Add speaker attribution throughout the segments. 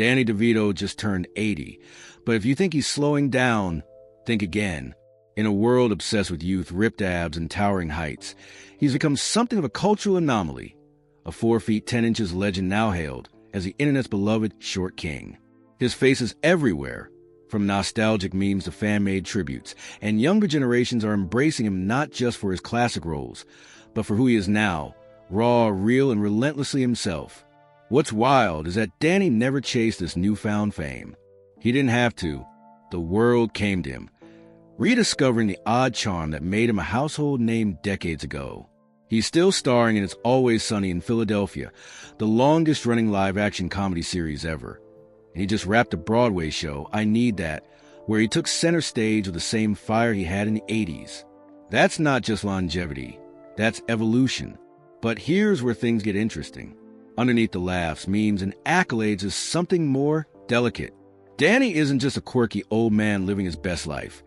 Speaker 1: Danny Devito just turned 80, but if you think he's slowing down, think again. In a world obsessed with youth, ripped abs, and towering heights, he's become something of a cultural anomaly, a 4 feet 10 inches legend now hailed as the internet's beloved short king. His face is everywhere, from nostalgic memes to fan-made tributes, and younger generations are embracing him not just for his classic roles, but for who he is now, raw, real, and relentlessly himself. What's wild is that Danny never chased this newfound fame. He didn't have to. The world came to him, rediscovering the odd charm that made him a household name decades ago. He's still starring in It's Always Sunny in Philadelphia, the longest-running live-action comedy series ever. And he just wrapped a Broadway show, I Need That, where he took center stage with the same fire he had in the 80s. That's not just longevity, that's evolution. But here's where things get interesting. Underneath the laughs, memes, and accolades is something more delicate. Danny isn't just a quirky old man living his best life.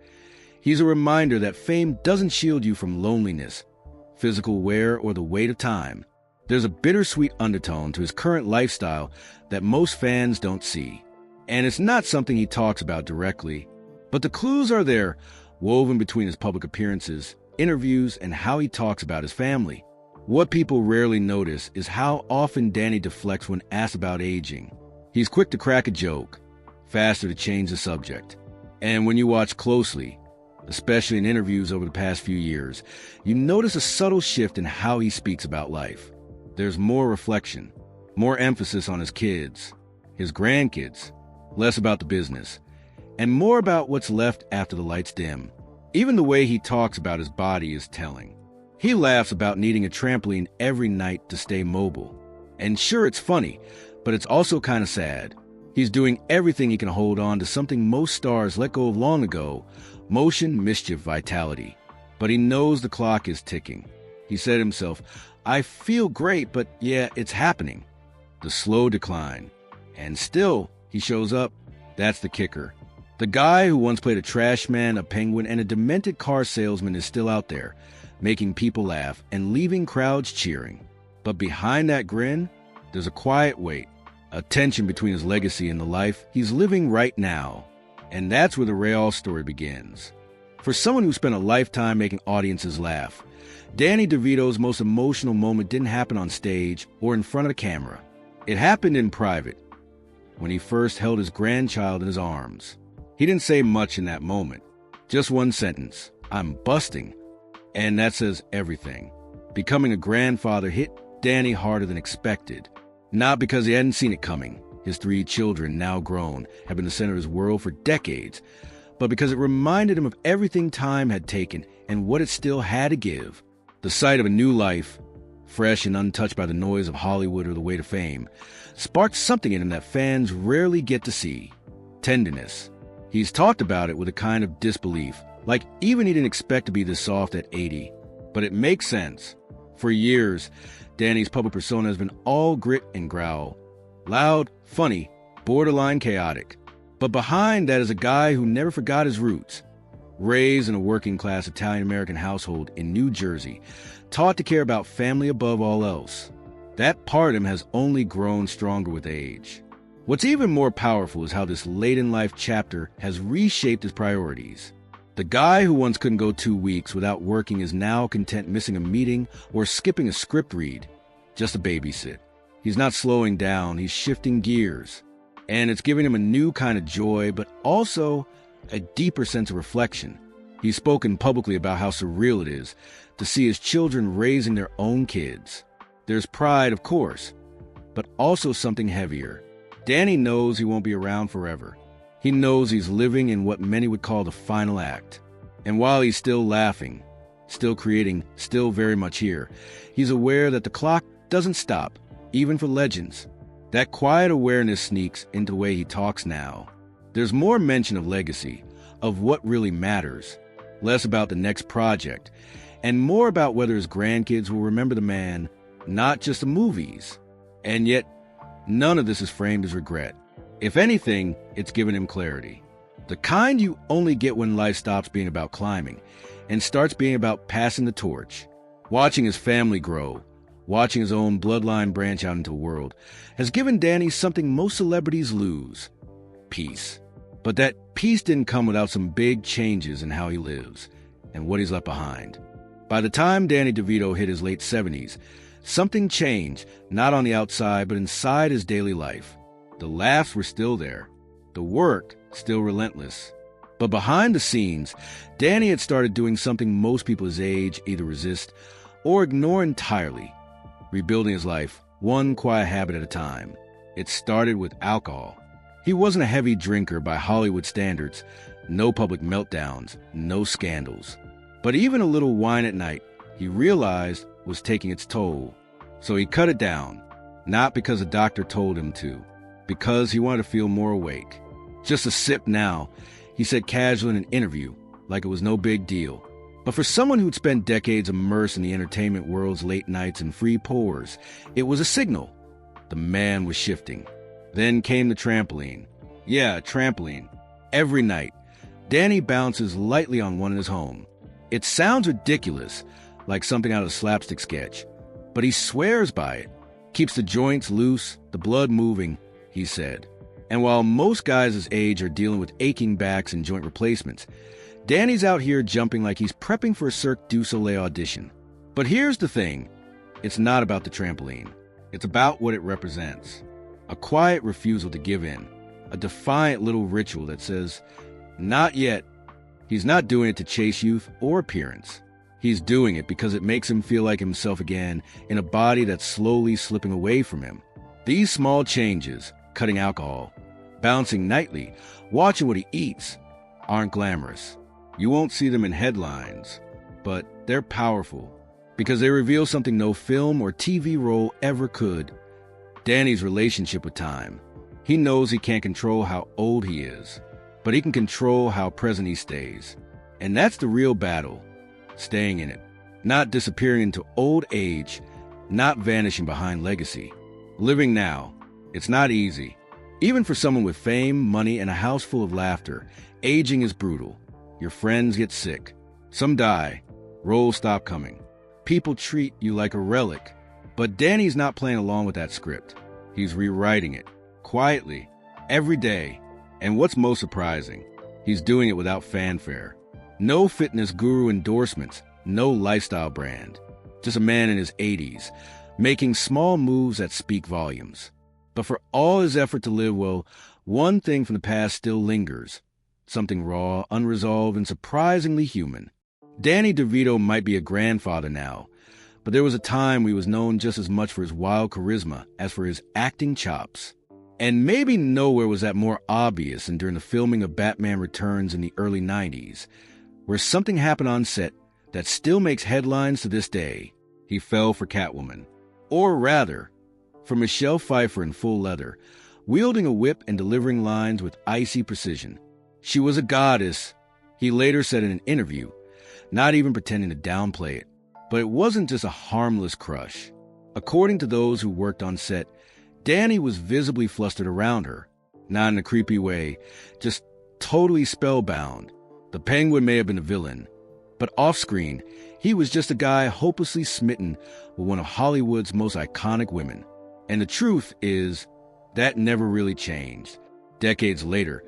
Speaker 1: He's a reminder that fame doesn't shield you from loneliness, physical wear, or the weight of time. There's a bittersweet undertone to his current lifestyle that most fans don't see. And it's not something he talks about directly, but the clues are there, woven between his public appearances, interviews, and how he talks about his family. What people rarely notice is how often Danny deflects when asked about aging. He's quick to crack a joke, faster to change the subject. And when you watch closely, especially in interviews over the past few years, you notice a subtle shift in how he speaks about life. There's more reflection, more emphasis on his kids, his grandkids, less about the business, and more about what's left after the lights dim. Even the way he talks about his body is telling. He laughs about needing a trampoline every night to stay mobile. And sure, it's funny, but it's also kind of sad. He's doing everything he can hold on to something most stars let go of long ago: motion, mischief, vitality. But he knows the clock is ticking. He said himself, I feel great, but yeah, it's happening. The slow decline. And still, he shows up. That's the kicker. The guy who once played a trash man, a penguin, and a demented car salesman is still out there, making people laugh and leaving crowds cheering. But behind that grin, there's a quiet weight, a tension between his legacy and the life he's living right now. And that's where the Rhea story begins. For someone who spent a lifetime making audiences laugh, Danny DeVito's most emotional moment didn't happen on stage or in front of a camera. It happened in private, when he first held his grandchild in his arms. He didn't say much in that moment, just one sentence: I'm busting. And that says everything. Becoming a grandfather hit Danny harder than expected. Not because he hadn't seen it coming. His 3 children, now grown, have been the center of his world for decades, but because it reminded him of everything time had taken and what it still had to give. The sight of a new life, fresh and untouched by the noise of Hollywood or the weight of fame, sparked something in him that fans rarely get to see: tenderness. He's talked about it with a kind of disbelief, like even he didn't expect to be this soft at 80. But it makes sense. For years, Danny's public persona has been all grit and growl. Loud, funny, borderline chaotic. But behind that is a guy who never forgot his roots. Raised in a working-class Italian-American household in New Jersey, taught to care about family above all else. That part of him has only grown stronger with age. What's even more powerful is how this late-in-life chapter has reshaped his priorities. The guy who once couldn't go 2 weeks without working is now content missing a meeting or skipping a script read, just to babysit. He's not slowing down, he's shifting gears. And it's giving him a new kind of joy, but also a deeper sense of reflection. He's spoken publicly about how surreal it is to see his children raising their own kids. There's pride, of course, but also something heavier. Danny knows he won't be around forever. He knows he's living in what many would call the final act. And while he's still laughing, still creating, still very much here, he's aware that the clock doesn't stop, even for legends. That quiet awareness sneaks into the way he talks now. There's more mention of legacy, of what really matters, less about the next project, and more about whether his grandkids will remember the man, not just the movies. And yet, none of this is framed as regret. If anything, it's given him clarity. The kind you only get when life stops being about climbing and starts being about passing the torch. Watching his family grow, watching his own bloodline branch out into the world, has given Danny something most celebrities lose: peace. But that peace didn't come without some big changes in how he lives and what he's left behind. By the time Danny Devito hit his late 70s, something changed, not on the outside, but inside his daily life. The laughs were still there, the work still relentless. But behind the scenes, Danny had started doing something most people his age either resist or ignore entirely: rebuilding his life, one quiet habit at a time. It started with alcohol. He wasn't a heavy drinker by Hollywood standards, no public meltdowns, no scandals. But even a little wine at night, he realized, was taking its toll. So he cut it down, not because a doctor told him to, because he wanted to feel more awake. "Just a sip now," he said casually in an interview, like it was no big deal. But for someone who'd spent decades immersed in the entertainment world's late nights and free pours, it was a signal. The man was shifting. Then came the trampoline. Yeah, a trampoline. Every night, Danny bounces lightly on one in his home. It sounds ridiculous, like something out of a slapstick sketch, but he swears by it. Keeps the joints loose, the blood moving, he said. And while most guys his age are dealing with aching backs and joint replacements, Danny's out here jumping like he's prepping for a Cirque du Soleil audition. But here's the thing. It's not about the trampoline. It's about what it represents. A quiet refusal to give in. A defiant little ritual that says, not yet. He's not doing it to chase youth or appearance. He's doing it because it makes him feel like himself again in a body that's slowly slipping away from him. These small changes, cutting alcohol, bouncing nightly, watching what he eats, aren't glamorous. You won't see them in headlines, but they're powerful because they reveal something no film or TV role ever could. Danny's relationship with time. He knows he can't control how old he is, but he can control how present he stays. And that's the real battle, staying in it, not disappearing into old age, not vanishing behind legacy. Living now, it's not easy. Even for someone with fame, money, and a house full of laughter, aging is brutal. Your friends get sick. Some die. Roles stop coming. People treat you like a relic. But Danny's not playing along with that script. He's rewriting it, quietly, every day. And what's most surprising, he's doing it without fanfare. No fitness guru endorsements, no lifestyle brand. Just a man in his 80s, making small moves that speak volumes. But for all his effort to live well, one thing from the past still lingers. Something raw, unresolved, and surprisingly human. Danny Devito might be a grandfather now, but there was a time he was known just as much for his wild charisma as for his acting chops. And maybe nowhere was that more obvious than during the filming of Batman Returns in the early 90s, where something happened on set that still makes headlines to this day. He fell for Catwoman. Or rather, for Michelle Pfeiffer in full leather, wielding a whip and delivering lines with icy precision. She was a goddess, he later said in an interview, not even pretending to downplay it. But it wasn't just a harmless crush. According to those who worked on set, Danny was visibly flustered around her, not in a creepy way, just totally spellbound. The Penguin may have been a villain, but off-screen, he was just a guy hopelessly smitten with one of Hollywood's most iconic women. And the truth is, that never really changed. Decades later,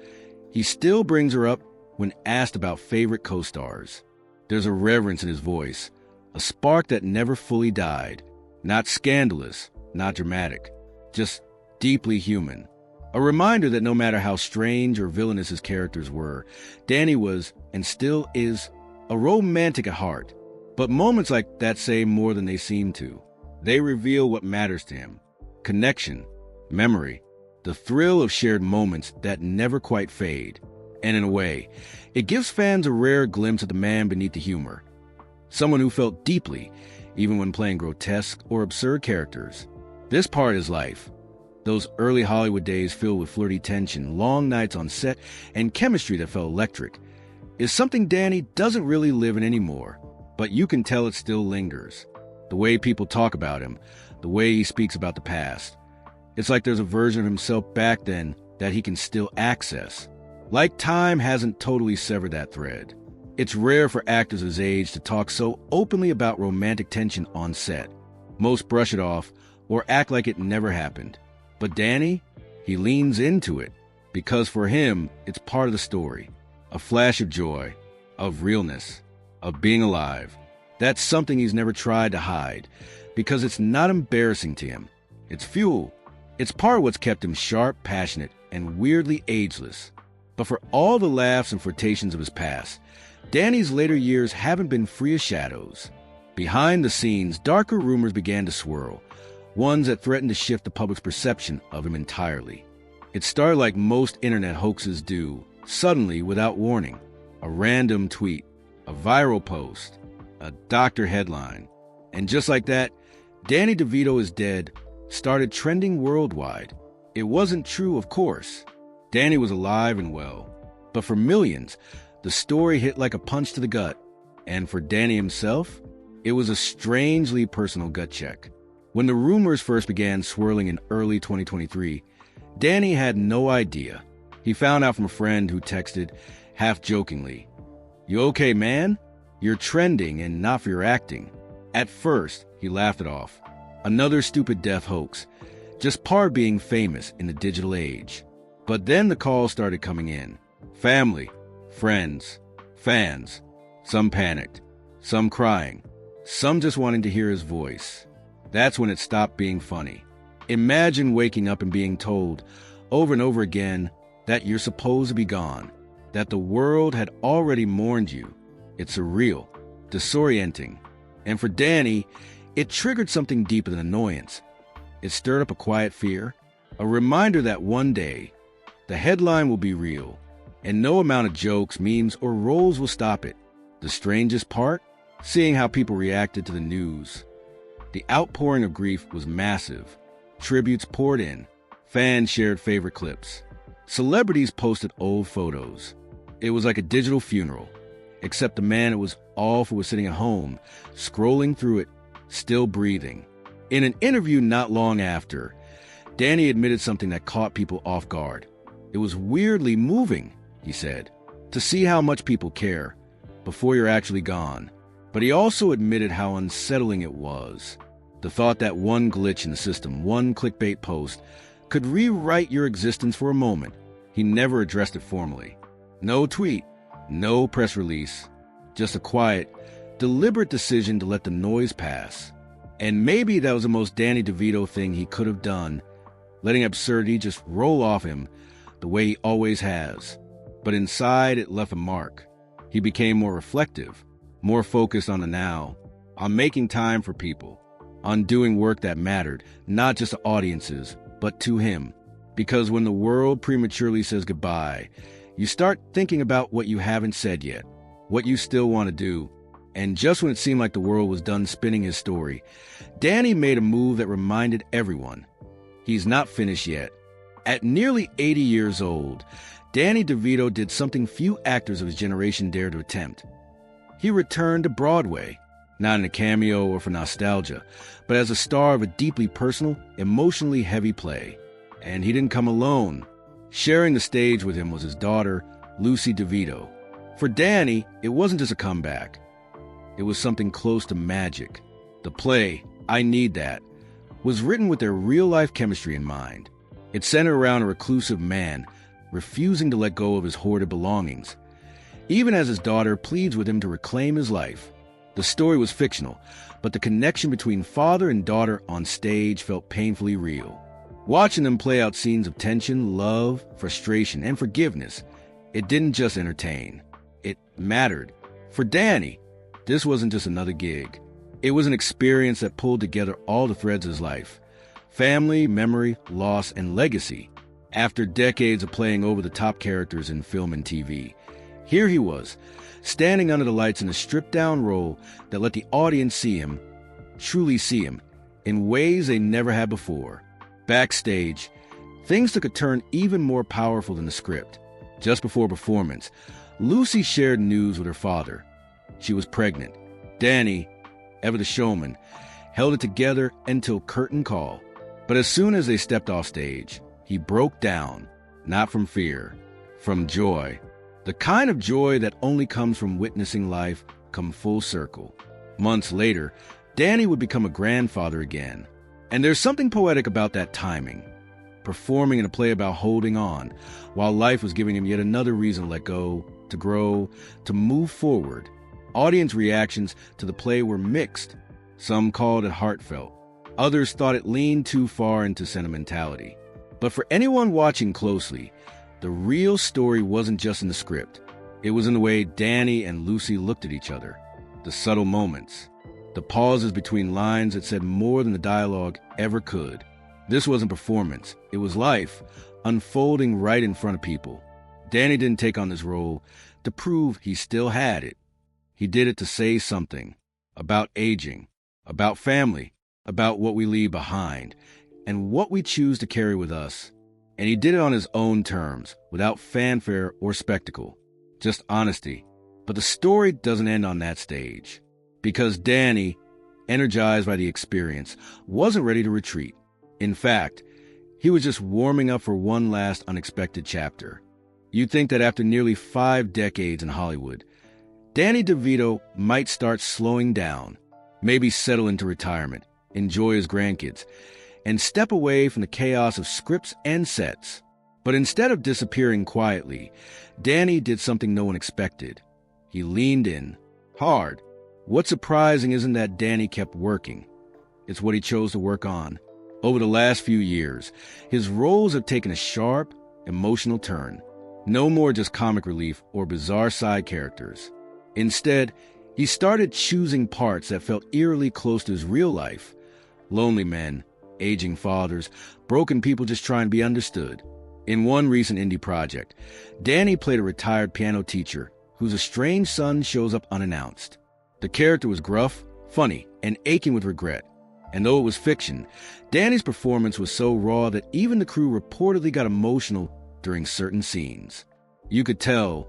Speaker 1: he still brings her up when asked about favorite co-stars. There's a reverence in his voice, a spark that never fully died. Not scandalous, not dramatic, just deeply human. A reminder that no matter how strange or villainous his characters were, Danny was, and still is, a romantic at heart. But moments like that say more than they seem to. They reveal what matters to him. Connection, memory, the thrill of shared moments that never quite fade. And in a way, it gives fans a rare glimpse of the man beneath the humor. Someone who felt deeply, even when playing grotesque or absurd characters. This part is life. Those early Hollywood days filled with flirty tension, long nights on set, and chemistry that felt electric, is something Danny doesn't really live in anymore. But you can tell it still lingers. The way people talk about him, the way he speaks about the past. It's like there's a version of himself back then that he can still access. Like time hasn't totally severed that thread. It's rare for actors his age to talk so openly about romantic tension on set. Most brush it off or act like it never happened. But Danny, he leans into it because for him, it's part of the story. A flash of joy, of realness, of being alive. That's something he's never tried to hide because it's not embarrassing to him. It's fuel. It's part of what's kept him sharp, passionate, and weirdly ageless. But for all the laughs and flirtations of his past, Danny's later years haven't been free of shadows. Behind the scenes, darker rumors began to swirl, ones that threatened to shift the public's perception of him entirely. It started like most internet hoaxes do, suddenly without warning. A random tweet, a viral post, a doctor headline. And just like that, Danny Devito is dead started trending worldwide. It wasn't true, of course. Danny was alive and well. But for millions, the story hit like a punch to the gut. And for Danny himself, it was a strangely personal gut check. When the rumors first began swirling in early 2023, Danny had no idea. He found out from a friend who texted, half jokingly, "You okay, man? You're trending and not for your acting." At first, he laughed it off. Another stupid death hoax, just part of being famous in the digital age. But then the calls started coming in. Family, friends, fans. Some panicked, some crying, some just wanting to hear his voice. That's when it stopped being funny. Imagine waking up and being told over and over again that you're supposed to be gone, that the world had already mourned you. It's surreal, disorienting. And for Danny, it triggered something deeper than annoyance. It stirred up a quiet fear, a reminder that one day, the headline will be real, and no amount of jokes, memes, or roles will stop it. The strangest part? Seeing how people reacted to the news. The outpouring of grief was massive. Tributes poured in. Fans shared favorite clips. Celebrities posted old photos. It was like a digital funeral, except the man it was all for was sitting at home, scrolling through it, still breathing. In an interview not long after, Danny admitted something that caught people off guard. It was weirdly moving, he said, to see how much people care before you're actually gone. But he also admitted how unsettling it was. The thought that one glitch in the system, one clickbait post, could rewrite your existence for a moment. He never addressed it formally. No tweet, no press release, just a quiet, deliberate decision to let the noise pass. And maybe that was the most Danny Devito thing he could have done, letting absurdity just roll off him the way he always has. But inside, it left a mark. He became more reflective, more focused on the now, on making time for people, on doing work that mattered, not just to audiences, but to him. Because when the world prematurely says goodbye, you start thinking about what you haven't said yet, what you still want to do. And just when it seemed like the world was done spinning his story, Danny made a move that reminded everyone, he's not finished yet. At nearly 80 years old, Danny Devito did something few actors of his generation dared to attempt. He returned to Broadway, not in a cameo or for nostalgia, but as a star of a deeply personal, emotionally heavy play. And he didn't come alone. Sharing the stage with him was his daughter, Lucy Devito. For Danny, it wasn't just a comeback. It was something close to magic. The play, I Need That, was written with their real-life chemistry in mind. It centered around a reclusive man refusing to let go of his hoarded belongings, even as his daughter pleads with him to reclaim his life. The story was fictional, but the connection between father and daughter on stage felt painfully real. Watching them play out scenes of tension, love, frustration, and forgiveness, it didn't just entertain. It mattered. For Danny, this wasn't just another gig. It was an experience that pulled together all the threads of his life. Family, memory, loss, and legacy. After decades of playing over-the-top characters in film and TV, here he was, standing under the lights in a stripped-down role that let the audience see him, truly see him, in ways they never had before. Backstage, things took a turn even more powerful than the script. Just before performance, Lucy shared news with her father. She was pregnant. Danny, ever the showman, held it together until curtain call. But as soon as they stepped off stage, he broke down, not from fear, from joy. The kind of joy that only comes from witnessing life come full circle. Months later, Danny would become a grandfather again. And there's something poetic about that timing. Performing in a play about holding on, while life was giving him yet another reason to let go, to grow, to move forward. Audience reactions to the play were mixed. Some called it heartfelt. Others thought it leaned too far into sentimentality. But for anyone watching closely, the real story wasn't just in the script. It was in the way Danny and Lucy looked at each other, the subtle moments, the pauses between lines that said more than the dialogue ever could. This wasn't performance. It was life, unfolding right in front of people. Danny didn't take on this role to prove he still had it. He did it to say something about aging, about family, about what we leave behind, and what we choose to carry with us. And he did it on his own terms, without fanfare or spectacle, just honesty. But the story doesn't end on that stage, because Danny, energized by the experience, wasn't ready to retreat. In fact, he was just warming up for one last unexpected chapter. You'd think that after nearly 5 decades in Hollywood, Danny Devito might start slowing down, maybe settle into retirement, enjoy his grandkids, and step away from the chaos of scripts and sets. But instead of disappearing quietly, Danny did something no one expected. He leaned in, hard. What's surprising isn't that Danny kept working. It's what he chose to work on. Over the last few years, his roles have taken a sharp, emotional turn. No more just comic relief or bizarre side characters. Instead, he started choosing parts that felt eerily close to his real life. Lonely men, aging fathers, broken people just trying to be understood. In one recent indie project, Danny played a retired piano teacher whose estranged son shows up unannounced. The character was gruff, funny, and aching with regret. And though it was fiction, Danny's performance was so raw that even the crew reportedly got emotional during certain scenes. You could tell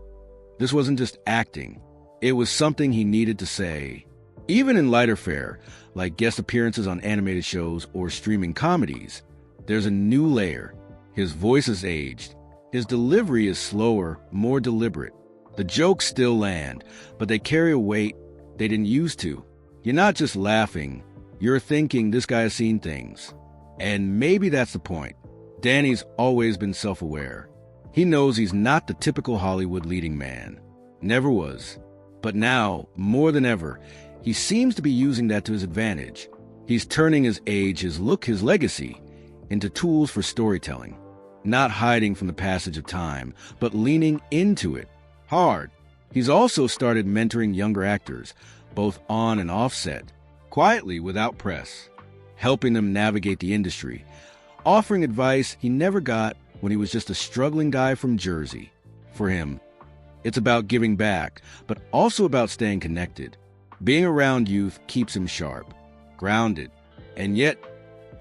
Speaker 1: this wasn't just acting. It was something he needed to say. Even in lighter fare, like guest appearances on animated shows or streaming comedies, there's a new layer. His voice has aged. His delivery is slower, more deliberate. The jokes still land, but they carry a weight they didn't used to. You're not just laughing. You're thinking this guy has seen things. And maybe that's the point. Danny's always been self-aware. He knows he's not the typical Hollywood leading man. Never was. But now, more than ever, he seems to be using that to his advantage. He's turning his age, his look, his legacy into tools for storytelling. Not hiding from the passage of time, but leaning into it. Hard. He's also started mentoring younger actors, both on and off set, quietly without press, helping them navigate the industry, offering advice he never got when he was just a struggling guy from Jersey. For him, it's about giving back, but also about staying connected. Being around youth keeps him sharp, grounded, and yet,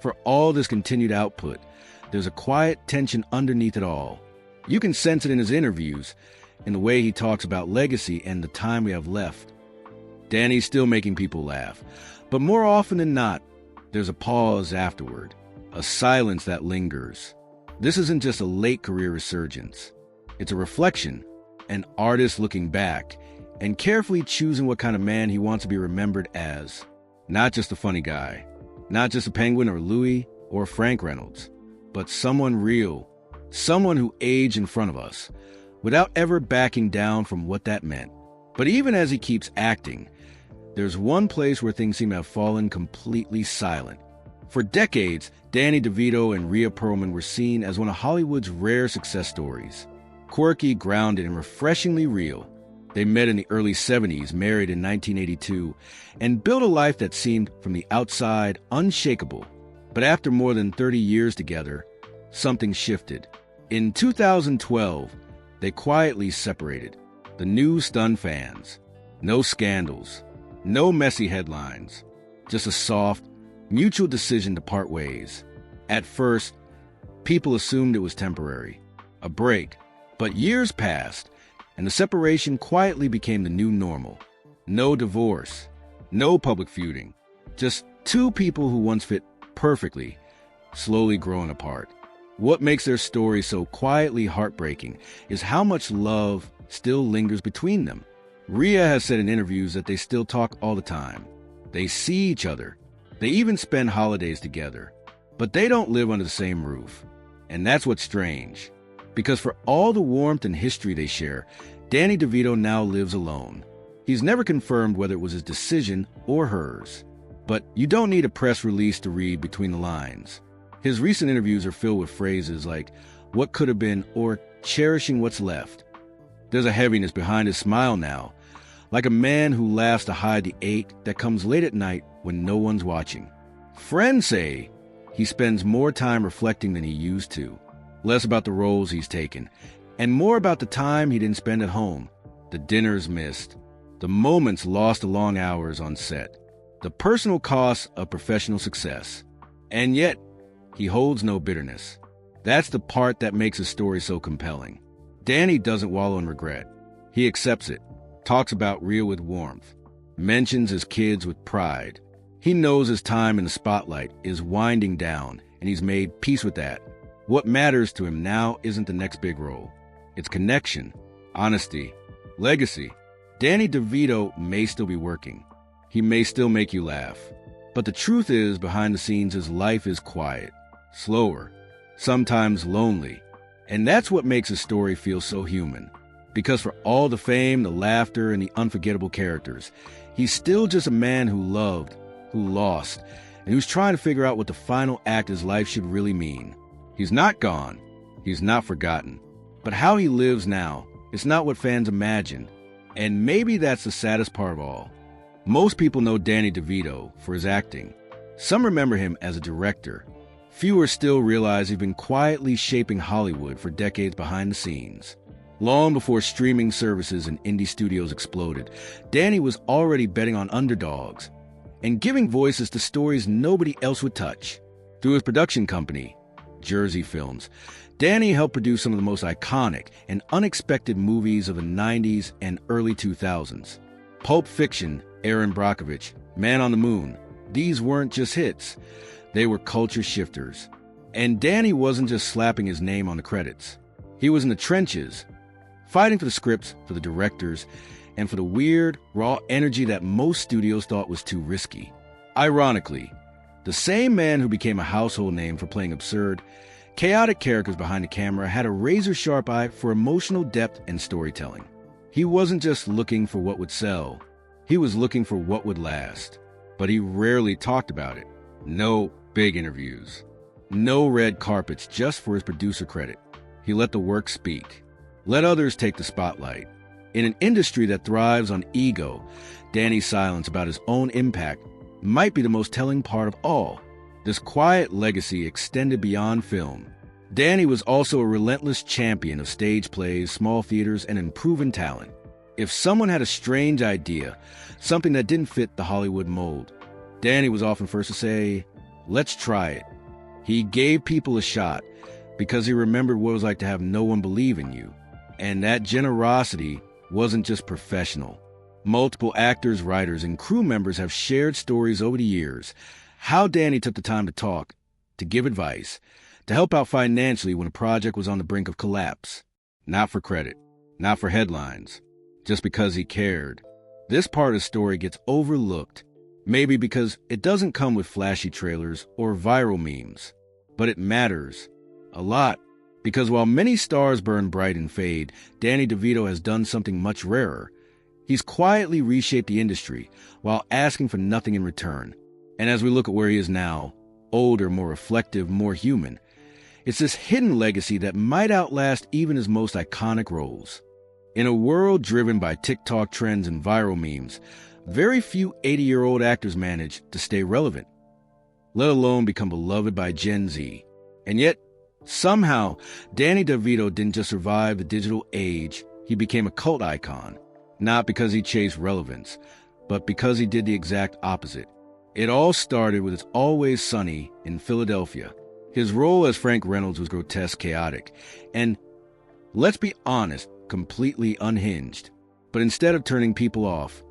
Speaker 1: for all this continued output, there's a quiet tension underneath it all. You can sense it in his interviews, in the way he talks about legacy and the time we have left. Danny's still making people laugh, but more often than not, there's a pause afterward, a silence that lingers. This isn't just a late career resurgence. It's a reflection, an artist looking back, and carefully choosing what kind of man he wants to be remembered as. Not just a funny guy, not just a Penguin or Louis or Frank Reynolds, but someone real, someone who aged in front of us, without ever backing down from what that meant. But even as he keeps acting, there's one place where things seem to have fallen completely silent. For decades, Danny Devito and Rhea Perlman were seen as one of Hollywood's rare success stories. Quirky, grounded, and refreshingly real. They met in the early 70s, married in 1982, and built a life that seemed, from the outside, unshakable. But after more than 30 years together, something shifted. In 2012, they quietly separated. The news stunned fans. No scandals. No messy headlines. Just a soft, mutual decision to part ways. At first, people assumed it was temporary. A break. But years passed, and the separation quietly became the new normal. No divorce. No public feuding. Just two people who once fit perfectly, slowly growing apart. What makes their story so quietly heartbreaking is how much love still lingers between them. Rhea has said in interviews that they still talk all the time. They see each other. They even spend holidays together. But they don't live under the same roof. And that's what's strange. Because for all the warmth and history they share, Danny Devito now lives alone. He's never confirmed whether it was his decision or hers. But you don't need a press release to read between the lines. His recent interviews are filled with phrases like, "what could have been," or "cherishing what's left." There's a heaviness behind his smile now, like a man who laughs to hide the ache that comes late at night when no one's watching. Friends say he spends more time reflecting than he used to, less about the roles he's taken, and more about the time he didn't spend at home, the dinners missed, the moments lost to long hours on set, the personal costs of professional success. And yet, he holds no bitterness. That's the part that makes his story so compelling. Danny doesn't wallow in regret. He accepts it, talks about Rhea with warmth, mentions his kids with pride. He knows his time in the spotlight is winding down, and he's made peace with that. What matters to him now isn't the next big role. It's connection, honesty, legacy. Danny DeVito may still be working. He may still make you laugh. But the truth is, behind the scenes, his life is quiet, slower, sometimes lonely. And that's what makes his story feel so human. Because for all the fame, the laughter, and the unforgettable characters, he's still just a man who loved, who lost, and who's trying to figure out what the final act of his life should really mean. He's not gone. He's not forgotten. But how he lives now, it's not what fans imagine. And maybe that's the saddest part of all. Most people know Danny DeVito for his acting. Some remember him as a director. Fewer still realize he's been quietly shaping Hollywood for decades behind the scenes. Long before streaming services and indie studios exploded, Danny was already betting on underdogs and giving voices to stories nobody else would touch. Through his production company, Jersey Films, Danny helped produce some of the most iconic and unexpected movies of the 90s and early 2000s. Pulp Fiction, Aaron Brockovich, Man on the Moon. These weren't just hits. They were culture shifters. And Danny wasn't just slapping his name on the credits. He was in the trenches, fighting for the scripts, for the directors, and for the weird, raw energy that most studios thought was too risky. Ironically, the same man who became a household name for playing absurd, chaotic characters behind the camera had a razor-sharp eye for emotional depth and storytelling. He wasn't just looking for what would sell. He was looking for what would last. But he rarely talked about it. No big interviews. No red carpets just for his producer credit. He let the work speak. Let others take the spotlight. In an industry that thrives on ego, Danny's silence about his own impact might be the most telling part of all. This quiet legacy extended beyond film. Danny was also a relentless champion of stage plays, small theaters, and unproven talent. If someone had a strange idea, something that didn't fit the Hollywood mold, Danny was often first to say, "Let's try it." He gave people a shot because he remembered what it was like to have no one believe in you. And that generosity wasn't just professional. Multiple actors, writers, and crew members have shared stories over the years. How Danny took the time to talk, to give advice, to help out financially when a project was on the brink of collapse. Not for credit, not for headlines, just because he cared. This part of the story gets overlooked, maybe because it doesn't come with flashy trailers or viral memes. But it matters a lot, because while many stars burn bright and fade, Danny DeVito has done something much rarer. He's quietly reshaped the industry while asking for nothing in return. And as we look at where he is now, older, more reflective, more human, it's this hidden legacy that might outlast even his most iconic roles. In a world driven by TikTok trends and viral memes, very few 80-year-old actors manage to stay relevant, let alone become beloved by Gen Z. And yet, somehow, Danny DeVito didn't just survive the digital age, he became a cult icon. Not because he chased relevance, but because he did the exact opposite. It all started with It's Always Sunny in Philadelphia. His role as Frank Reynolds was grotesque, chaotic, and, let's be honest, completely unhinged. But instead of turning people off,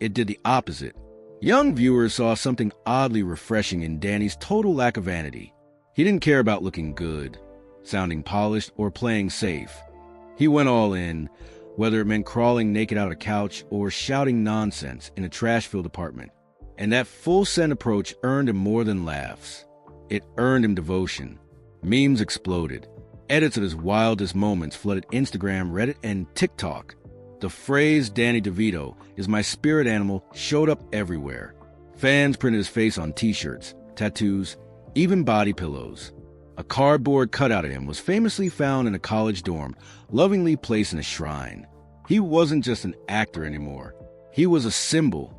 Speaker 1: it did the opposite. Young viewers saw something oddly refreshing in Danny's total lack of vanity. He didn't care about looking good, sounding polished, or playing safe. He went all in, whether it meant crawling naked out of a couch or shouting nonsense in a trash-filled apartment. And that full-send approach earned him more than laughs. It earned him devotion. Memes exploded. Edits of his wildest moments flooded Instagram, Reddit, and TikTok. The phrase Danny DeVito is my spirit animal showed up everywhere. Fans printed his face on t-shirts, tattoos, even body pillows. A cardboard cutout of him was famously found in a college dorm, lovingly placed in a shrine. He wasn't just an actor anymore. He was a symbol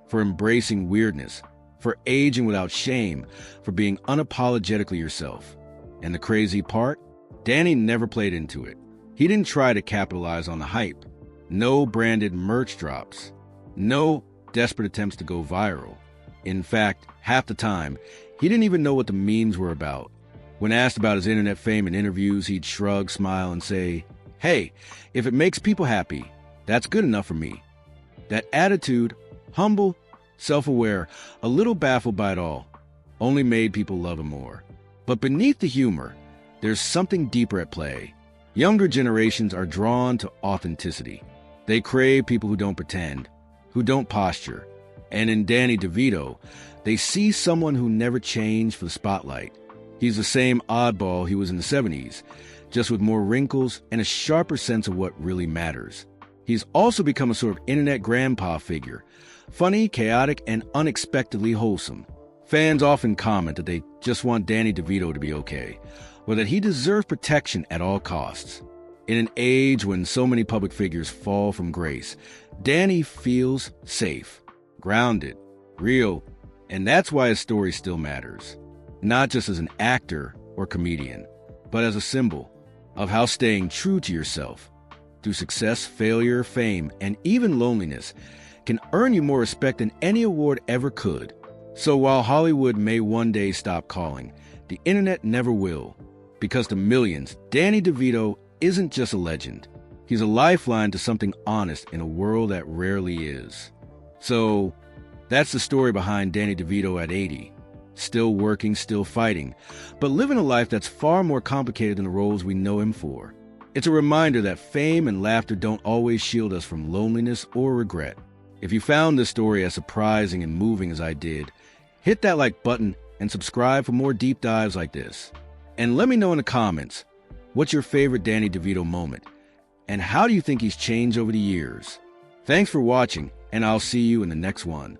Speaker 1: for embracing weirdness, for aging without shame, for being unapologetically yourself. And the crazy part? Danny never played into it. He didn't try to capitalize on the hype. No branded merch drops. No desperate attempts to go viral. In fact, half the time, he didn't even know what the memes were about. When asked about his internet fame in interviews, he'd shrug, smile, and say, "Hey, if it makes people happy, that's good enough for me." That attitude, humble, self-aware, a little baffled by it all, only made people love him more. But beneath the humor, there's something deeper at play. Younger generations are drawn to authenticity. They crave people who don't pretend, who don't posture. And in Danny DeVito, they see someone who never changed for the spotlight. He's the same oddball he was in the 70s, just with more wrinkles and a sharper sense of what really matters. He's also become a sort of internet grandpa figure, funny, chaotic, and unexpectedly wholesome. Fans often comment that they just want Danny DeVito to be okay, or that he deserves protection at all costs. In an age when so many public figures fall from grace, Danny feels safe, grounded, real, and that's why his story still matters. Not just as an actor or comedian, but as a symbol of how staying true to yourself, through success, failure, fame, and even loneliness, can earn you more respect than any award ever could. So while Hollywood may one day stop calling, the internet never will. Because to millions, Danny DeVito isn't just a legend. He's a lifeline to something honest in a world that rarely is. So that's the story behind Danny DeVito at 80. Still working, still fighting, but living a life that's far more complicated than the roles we know him for. It's a reminder that fame and laughter don't always shield us from loneliness or regret. If you found this story as surprising and moving as I did, hit that like button and subscribe for more deep dives like this. And let me know in the comments, what's your favorite Danny DeVito moment? And how do you think he's changed over the years? Thanks for watching, and I'll see you in the next one.